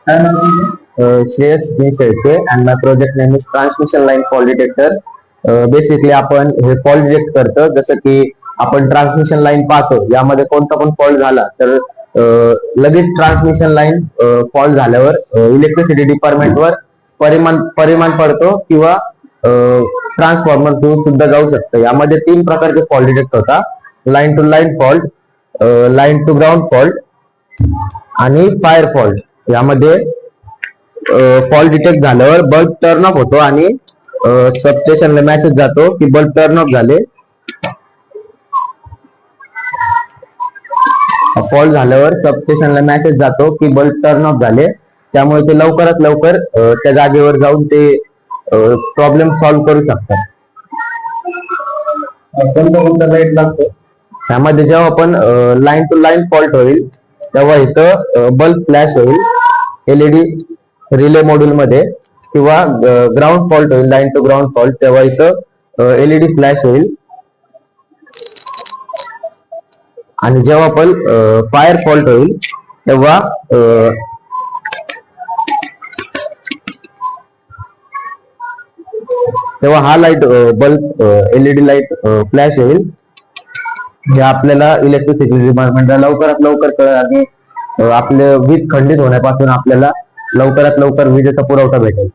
काय नाव तुमचं? श्रेयस मी Shelke and my project name is transmission line fault detector. Basically आपण हे फॉल्ट डिटेक्ट करतो, जसं की आपण ट्रान्समिशन लाईन पाहतो, यामध्ये कोणता पण फॉल्ट झाला तर लगेच ट्रान्समिशन लाईन फॉल्ट झाल्यावर इलेक्ट्रिसिटी डिपार्टमेंटवर परिणाम पडतो किंवा ट्रान्सफॉर्मर सुद्धा जाऊ शकतं. यामध्ये 3 प्रकारचे फॉल्ट डिटेक्ट होता: line to line fault, line to ground fault आणि फायर फॉल्ट. यामध्ये फॉल्ट डिटेक्ट झाल्यावर बल्ब टर्न ऑफ होतो आणि सबस्टेशनला मेसेज जातो की बल्ब टर्न ऑफ झाले. फॉल्ट झाल्यावर सबस्टेशनला मेसेज जातो की बल्ब टर्न ऑफ झाले. त्यामुळे ते लवकरात लवकर त्या जागेवर जाऊन ते प्रॉब्लेम सॉल्व्ह करू शकतात. कोणता कोणता लाईट लागतो? त्यामध्ये जेव्हा आपण लाईन टू लाईन फॉल्ट होईल तेव्हा इथं बल्ब फ्लॅश होईल एलईडी रिले मॉड्यूल मध्ये, किंवा ग्राउंड फॉल्ट होईल लाईन टू ग्राउंड फॉल्ट तेव्हा इथं एलईडी फ्लॅश होईल. आणि जेव्हा आपण फायर फॉल्ट होईल तेव्हा हा light bulb LED light flash होईल. हे आपल्याला इलेक्ट्रिसिटी डिपार्टमेंटला लवकरात लवकर कळेल आणि आपले वीज खंडित होण्यापासून आपल्याला लवकरात लवकर विजेचा पुरवठा भेटेल.